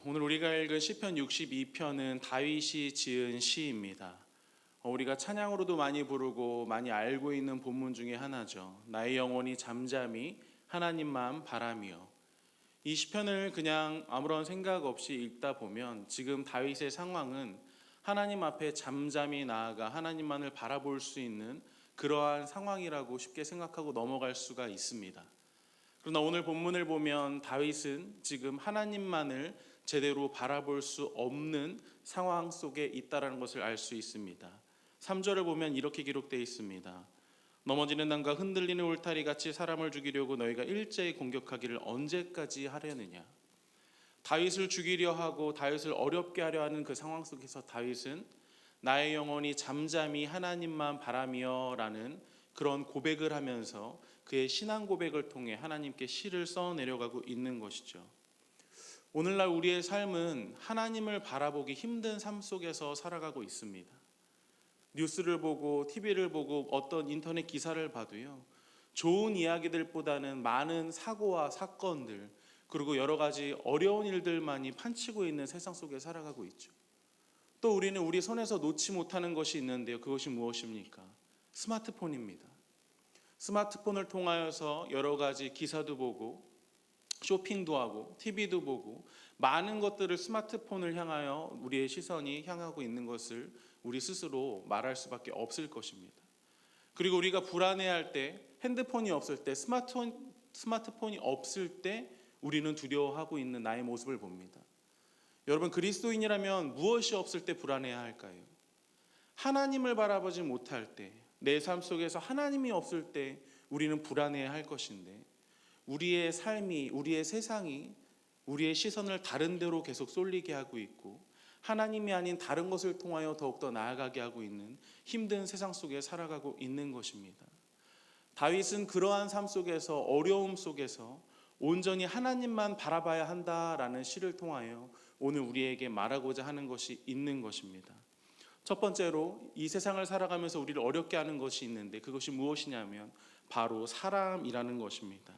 오늘 우리가 읽은 시편 62편은 다윗이 지은 시입니다. 우리가 찬양으로도 많이 부르고 많이 알고 있는 본문 중에 하나죠. 나의 영혼이 잠잠히 하나님만 바라며. 이 시편을 그냥 아무런 생각 없이 읽다 보면 지금 다윗의 상황은 하나님 앞에 잠잠히 나아가 하나님만을 바라볼 수 있는 그러한 상황이라고 쉽게 생각하고 넘어갈 수가 있습니다. 그러나 오늘 본문을 보면 다윗은 지금 하나님만을 제대로 바라볼 수 없는 상황 속에 있다는 것을 알 수 있습니다. 3절을 보면 이렇게 기록되어 있습니다. 넘어지는 남과 흔들리는 울타리 같이 사람을 죽이려고 너희가 일제히 공격하기를 언제까지 하려느냐. 다윗을 죽이려 하고 다윗을 어렵게 하려 하는 그 상황 속에서 다윗은 나의 영혼이 잠잠히 하나님만 바라며 라는 그런 고백을 하면서 그의 신앙 고백을 통해 하나님께 시를 써 내려가고 있는 것이죠. 오늘날 우리의 삶은 하나님을 바라보기 힘든 삶 속에서 살아가고 있습니다. 뉴스를 보고 TV를 보고 어떤 인터넷 기사를 봐도요, 좋은 이야기들보다는 많은 사고와 사건들 그리고 여러 가지 어려운 일들만이 판치고 있는 세상 속에 살아가고 있죠. 또 우리는 우리 손에서 놓지 못하는 것이 있는데요. 그것이 무엇입니까? 스마트폰입니다. 스마트폰을 통하여서 여러 가지 기사도 보고 쇼핑도 하고 TV도 보고 많은 것들을 스마트폰을 향하여 우리의 시선이 향하고 있는 것을 우리 스스로 말할 수밖에 없을 것입니다. 그리고 우리가 불안해할 때, 핸드폰이 없을 때, 스마트폰이 없을 때 우리는 두려워하고 있는 나의 모습을 봅니다. 여러분, 그리스도인이라면 무엇이 없을 때 불안해야 할까요? 하나님을 바라보지 못할 때, 내 삶 속에서 하나님이 없을 때 우리는 불안해야 할 것인데, 우리의 삶이, 우리의 세상이 우리의 시선을 다른 데로 계속 쏠리게 하고 있고 하나님이 아닌 다른 것을 통하여 더욱더 나아가게 하고 있는 힘든 세상 속에 살아가고 있는 것입니다. 다윗은 그러한 삶 속에서, 어려움 속에서 온전히 하나님만 바라봐야 한다라는 시를 통하여 오늘 우리에게 말하고자 하는 것이 있는 것입니다. 첫 번째로 이 세상을 살아가면서 우리를 어렵게 하는 것이 있는데 그것이 무엇이냐면 바로 사람이라는 것입니다.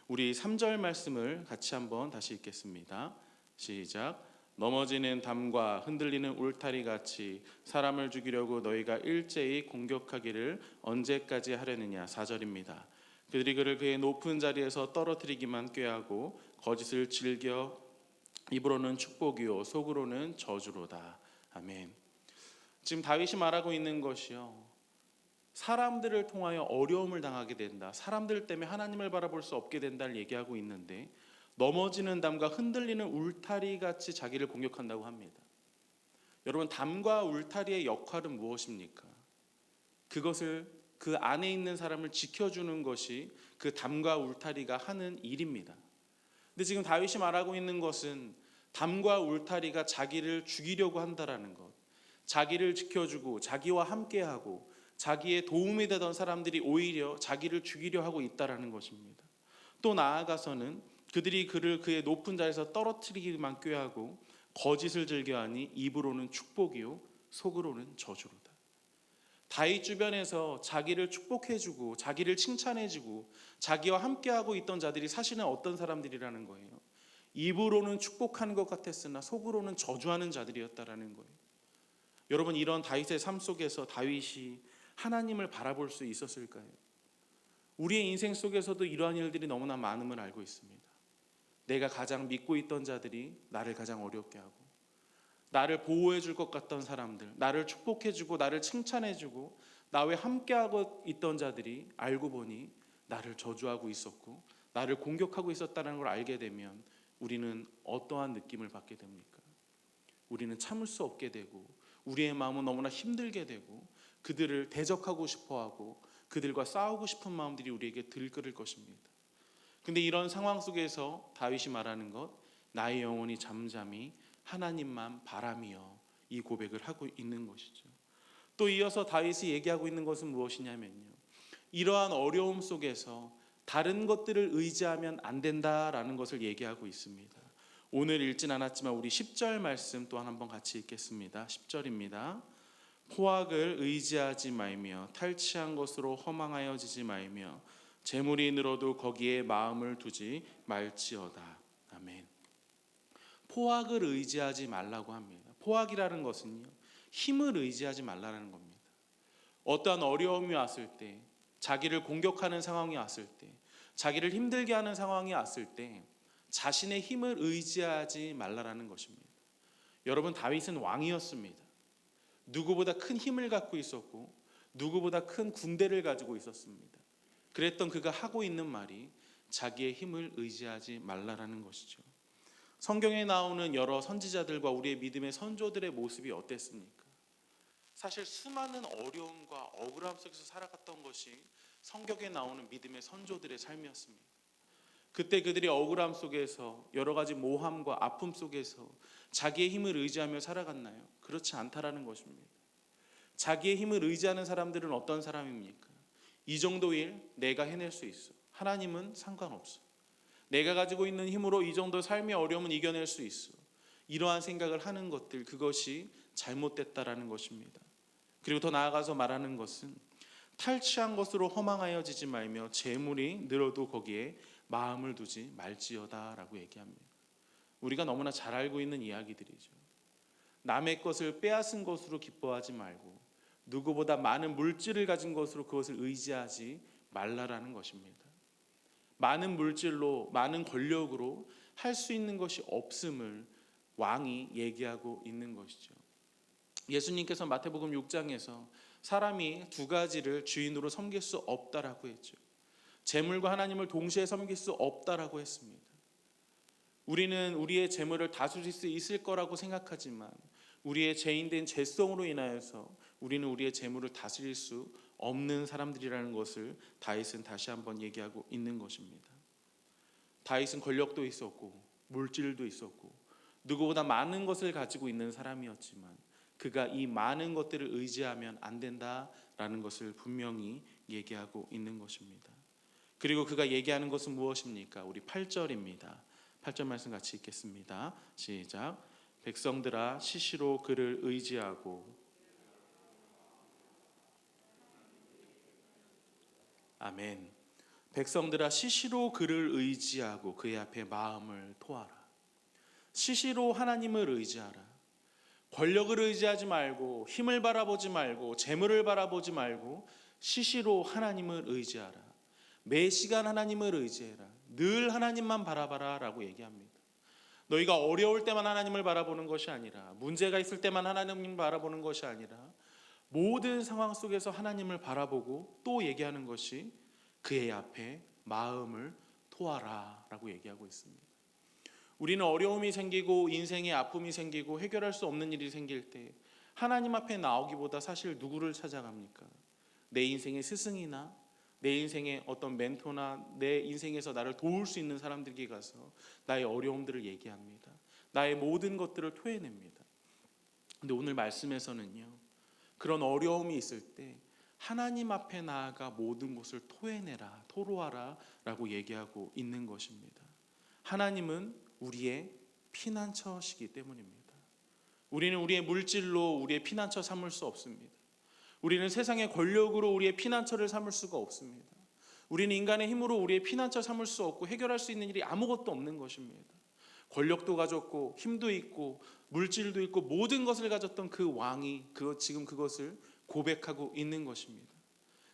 우리 3절 말씀을 같이 한번 다시 읽겠습니다. 시작. 넘어지는 담과 흔들리는 울타리 같이 사람을 죽이려고 너희가 일제히 공격하기를 언제까지 하려느냐. 4절입니다. 그들이 그를 그의 높은 자리에서 떨어뜨리기만 꾀하고 거짓을 즐겨 입으로는 축복이요 속으로는 저주로다. 아멘. 지금 다윗이 말하고 있는 것이요, 사람들을 통하여 어려움을 당하게 된다, 사람들 때문에 하나님을 바라볼 수 없게 된다를 얘기하고 있는데 넘어지는 담과 흔들리는 울타리 같이 자기를 공격한다고 합니다. 여러분, 담과 울타리의 역할은 무엇입니까? 그것을, 그 안에 있는 사람을 지켜주는 것이 그 담과 울타리가 하는 일입니다. 근데 지금 다윗이 말하고 있는 것은 담과 울타리가 자기를 죽이려고 한다라는 것, 자기를 지켜주고 자기와 함께하고 자기의 도움이 되던 사람들이 오히려 자기를 죽이려 하고 있다는 것입니다. 또 나아가서는 그들이 그를 그의 높은 자리에서 떨어뜨리기만 꾀하고 거짓을 즐겨하니 입으로는 축복이요 속으로는 저주로다. 다윗 주변에서 자기를 축복해주고 자기를 칭찬해주고 자기와 함께하고 있던 자들이 사실은 어떤 사람들이라는 거예요. 입으로는 축복하는 것 같았으나 속으로는 저주하는 자들이었다라는 거예요. 여러분, 이런 다윗의 삶 속에서 다윗이 하나님을 바라볼 수 있었을까요? 우리의 인생 속에서도 이러한 일들이 너무나 많음을 알고 있습니다. 내가 가장 믿고 있던 자들이 나를 가장 어렵게 하고, 나를 보호해 줄 것 같던 사람들, 나를 축복해 주고 나를 칭찬해 주고 나와 함께하고 있던 자들이 알고 보니 나를 저주하고 있었고 나를 공격하고 있었다는 걸 알게 되면 우리는 어떠한 느낌을 받게 됩니까? 우리는 참을 수 없게 되고 우리의 마음은 너무나 힘들게 되고 그들을 대적하고 싶어하고 그들과 싸우고 싶은 마음들이 우리에게 들끓을 것입니다. 근데 이런 상황 속에서 다윗이 말하는 것, 나의 영혼이 잠잠히 하나님만 바라며, 이 고백을 하고 있는 것이죠. 또 이어서 다윗이 얘기하고 있는 것은 무엇이냐면요, 이러한 어려움 속에서 다른 것들을 의지하면 안 된다라는 것을 얘기하고 있습니다. 오늘 읽진 않았지만 우리 10절 말씀 또한 한번 같이 읽겠습니다. 10절입니다. 포악을 의지하지 말며 탈취한 것으로 허망하여지지 말며 재물이 늘어도 거기에 마음을 두지 말지어다. 아멘. 포악을 의지하지 말라고 합니다. 포악이라는 것은요, 힘을 의지하지 말라는 겁니다. 어떠한 어려움이 왔을 때, 자기를 공격하는 상황이 왔을 때, 자기를 힘들게 하는 상황이 왔을 때 자신의 힘을 의지하지 말라는 것입니다. 여러분, 다윗은 왕이었습니다. 누구보다 큰 힘을 갖고 있었고 누구보다 큰 군대를 가지고 있었습니다. 그랬던 그가 하고 있는 말이 자기의 힘을 의지하지 말라는 것이죠. 성경에 나오는 여러 선지자들과 우리의 믿음의 선조들의 모습이 어땠습니까? 사실 수많은 어려움과 억울함 속에서 살아갔던 것이 성경에 나오는 믿음의 선조들의 삶이었습니다. 그때 그들이 억울함 속에서 여러 가지 모함과 아픔 속에서 자기의 힘을 의지하며 살아갔나요? 그렇지 않다라는 것입니다. 자기의 힘을 의지하는 사람들은 어떤 사람입니까? 이 정도 일 내가 해낼 수 있어. 하나님은 상관없어. 내가 가지고 있는 힘으로 이 정도 삶의 어려움은 이겨낼 수 있어. 이러한 생각을 하는 것들, 그것이 잘못됐다라는 것입니다. 그리고 더 나아가서 말하는 것은 탈취한 것으로 허망하여지지 말며 재물이 늘어도 거기에 마음을 두지 말지어다라고 얘기합니다. 우리가 너무나 잘 알고 있는 이야기들이죠. 남의 것을 빼앗은 것으로 기뻐하지 말고 누구보다 많은 물질을 가진 것으로 그것을 의지하지 말라라는 것입니다. 많은 물질로, 많은 권력으로 할 수 있는 것이 없음을 왕이 얘기하고 있는 것이죠. 예수님께서 마태복음 6장에서 사람이 두 가지를 주인으로 섬길 수 없다라고 했죠. 재물과 하나님을 동시에 섬길 수 없다라고 했습니다. 우리는 우리의 재물을 다스릴 수 있을 거라고 생각하지만 우리의 죄인된 죄성으로 인하여서 우리는 우리의 재물을 다스릴 수 없는 사람들이라는 것을 다윗은 다시 한번 얘기하고 있는 것입니다. 다윗은 권력도 있었고 물질도 있었고 누구보다 많은 것을 가지고 있는 사람이었지만 그가 이 많은 것들을 의지하면 안 된다라는 것을 분명히 얘기하고 있는 것입니다. 그리고 그가 얘기하는 것은 무엇입니까? 우리 8절입니다. 8절 말씀 같이 읽겠습니다. 시작. 백성들아 시시로 그를 의지하고 아멘. 백성들아 시시로 그를 의지하고 그의 앞에 마음을 토하라. 시시로 하나님을 의지하라. 권력을 의지하지 말고 힘을 바라보지 말고 재물을 바라보지 말고 시시로 하나님을 의지하라. 매 시간 하나님을 의지해라. 늘 하나님만 바라봐라 라고 얘기합니다. 너희가 어려울 때만 하나님을 바라보는 것이 아니라 문제가 있을 때만 하나님을 바라보는 것이 아니라 모든 상황 속에서 하나님을 바라보고 또 얘기하는 것이 그의 앞에 마음을 토하라 라고 얘기하고 있습니다. 우리는 어려움이 생기고 인생에 아픔이 생기고 해결할 수 없는 일이 생길 때 하나님 앞에 나오기보다 사실 누구를 찾아갑니까? 내 인생의 스승이나 내 인생의 어떤 멘토나 내 인생에서 나를 도울 수 있는 사람들에게 가서 나의 어려움들을 얘기합니다. 나의 모든 것들을 토해냅니다. 근데 오늘 말씀에서는요, 그런 어려움이 있을 때 하나님 앞에 나아가 모든 것을 토해내라, 토로하라 라고 얘기하고 있는 것입니다. 하나님은 우리의 피난처시기 때문입니다. 우리는 우리의 물질로 우리의 피난처 삼을 수 없습니다. 우리는 세상의 권력으로 우리의 피난처를 삼을 수가 없습니다. 우리는 인간의 힘으로 우리의 피난처 삼을 수 없고 해결할 수 있는 일이 아무것도 없는 것입니다. 권력도 가졌고 힘도 있고 물질도 있고 모든 것을 가졌던 그 왕이 지금 그것을 고백하고 있는 것입니다.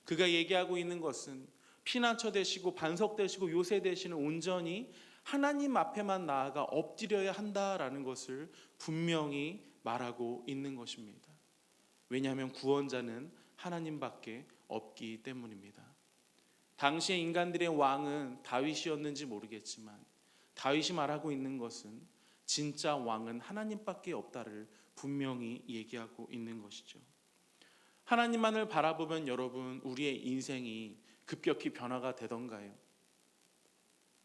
그가 얘기하고 있는 것은 피난처 되시고 반석 되시고 요새 되시는 온전히 하나님 앞에만 나아가 엎드려야 한다라는 것을 분명히 말하고 있는 것입니다. 왜냐하면 구원자는 하나님밖에 없기 때문입니다. 당시의 인간들의 왕은 다윗이었는지 모르겠지만 다윗이 말하고 있는 것은 진짜 왕은 하나님밖에 없다를 분명히 얘기하고 있는 것이죠. 하나님만을 바라보면 여러분 우리의 인생이 급격히 변화가 되던가요?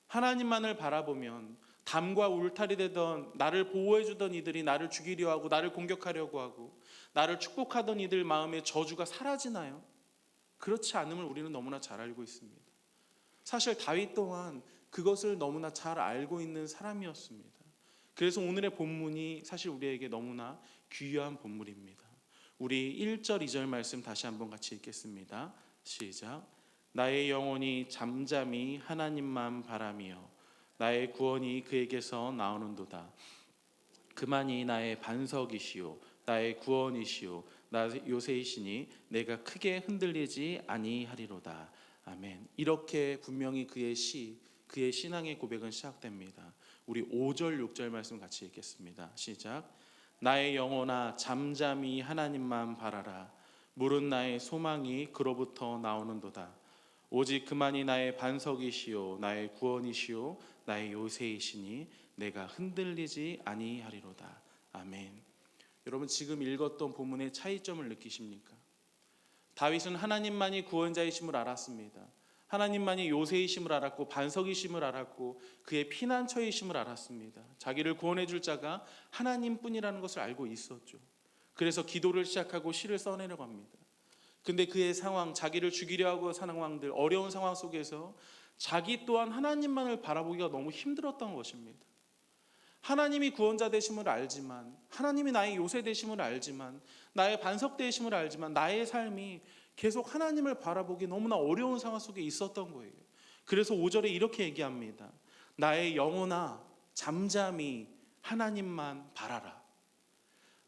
하나님만을 바라보면 담과 울타리 되던 나를 보호해주던 이들이 나를 죽이려 하고 나를 공격하려고 하고 나를 축복하던 이들 마음의 저주가 사라지나요? 그렇지 않음을 우리는 너무나 잘 알고 있습니다. 사실 다윗 또한 그것을 너무나 잘 알고 있는 사람이었습니다. 그래서 오늘의 본문이 사실 우리에게 너무나 귀한 본문입니다. 우리 1절 2절 말씀 다시 한번 같이 읽겠습니다. 시작. 나의 영혼이 잠잠히 하나님만 바라며 나의 구원이 그에게서 나오는도다. 그만이 나의 반석이시요 나의 구원이시요 나의 요새이시니 내가 크게 흔들리지 아니하리로다. 아멘. 이렇게 분명히 그의 신앙의 고백은 시작됩니다. 우리 5절 6절 말씀 같이 읽겠습니다. 시작. 나의 영혼아 잠잠히 하나님만 바라라. 물은 나의 소망이 그로부터 나오는도다. 오직 그만이 나의 반석이시요 나의 구원이시요 나의 요새이시니 내가 흔들리지 아니하리로다. 아멘. 여러분 지금 읽었던 본문의 차이점을 느끼십니까? 다윗은 하나님만이 구원자이심을 알았습니다. 하나님만이 요새이심을 알았고 반석이심을 알았고 그의 피난처이심을 알았습니다. 자기를 구원해 줄 자가 하나님뿐이라는 것을 알고 있었죠. 그래서 기도를 시작하고 시를 써내려고 합니다. 근데 그의 상황, 자기를 죽이려 하고 상황들, 어려운 상황 속에서 자기 또한 하나님만을 바라보기가 너무 힘들었던 것입니다. 하나님이 구원자 되심을 알지만, 하나님이 나의 요새 되심을 알지만, 나의 반석 되심을 알지만 나의 삶이 계속 하나님을 바라보기 너무나 어려운 상황 속에 있었던 거예요. 그래서 5절에 이렇게 얘기합니다. 나의 영혼아 잠잠히 하나님만 바라라.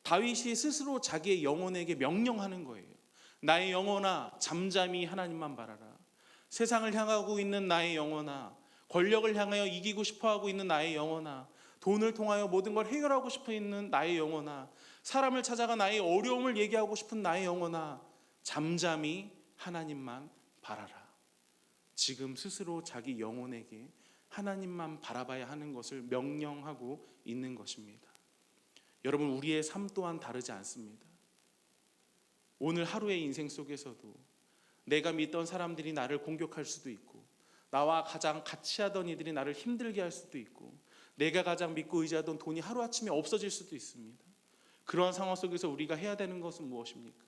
다윗이 스스로 자기의 영혼에게 명령하는 거예요. 나의 영혼아 잠잠히 하나님만 바라라. 세상을 향하고 있는 나의 영혼아, 권력을 향하여 이기고 싶어하고 있는 나의 영혼아, 돈을 통하여 모든 걸 해결하고 싶어 있는 나의 영혼아, 사람을 찾아가 나의 어려움을 얘기하고 싶은 나의 영혼아, 잠잠히 하나님만 바라라. 지금 스스로 자기 영혼에게 하나님만 바라봐야 하는 것을 명령하고 있는 것입니다. 여러분 우리의 삶 또한 다르지 않습니다. 오늘 하루의 인생 속에서도 내가 믿던 사람들이 나를 공격할 수도 있고, 나와 가장 같이 하던 이들이 나를 힘들게 할 수도 있고, 내가 가장 믿고 의지하던 돈이 하루아침에 없어질 수도 있습니다. 그러한 상황 속에서 우리가 해야 되는 것은 무엇입니까?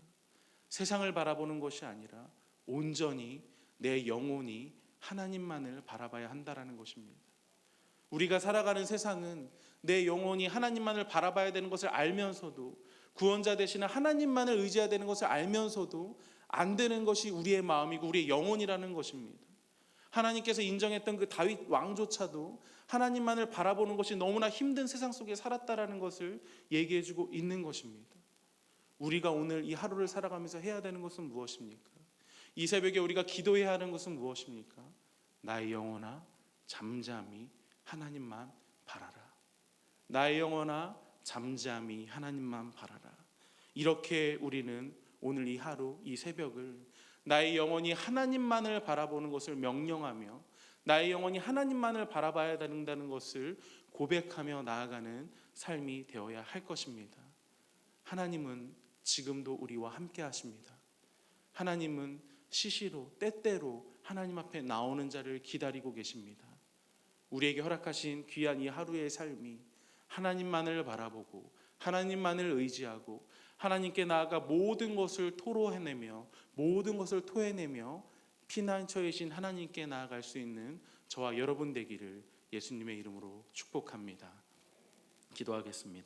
세상을 바라보는 것이 아니라 온전히 내 영혼이 하나님만을 바라봐야 한다는 것입니다. 우리가 살아가는 세상은 내 영혼이 하나님만을 바라봐야 되는 것을 알면서도, 구원자 되시는 하나님만을 의지해야 되는 것을 알면서도 안 되는 것이 우리의 마음이고 우리의 영혼이라는 것입니다. 하나님께서 인정했던 그 다윗 왕조차도 하나님만을 바라보는 것이 너무나 힘든 세상 속에 살았다라는 것을 얘기해주고 있는 것입니다. 우리가 오늘 이 하루를 살아가면서 해야 되는 것은 무엇입니까? 이 새벽에 우리가 기도해야 하는 것은 무엇입니까? 나의 영혼아 잠잠히 하나님만 바라라. 나의 영혼아 잠잠히 하나님만 바라라. 이렇게 우리는 오늘 이 하루, 이 새벽을 나의 영혼이 하나님만을 바라보는 것을 명령하며 나의 영혼이 하나님만을 바라봐야 된다는 것을 고백하며 나아가는 삶이 되어야 할 것입니다. 하나님은 지금도 우리와 함께 하십니다. 하나님은 시시로 때때로 하나님 앞에 나오는 자를 기다리고 계십니다. 우리에게 허락하신 귀한 이 하루의 삶이 하나님만을 바라보고 하나님만을 의지하고 하나님께 나아가 모든 것을 토로해내며 모든 것을 토해내며 피난처이신 하나님께 나아갈 수 있는 저와 여러분 되기를 예수님의 이름으로 축복합니다. 기도하겠습니다.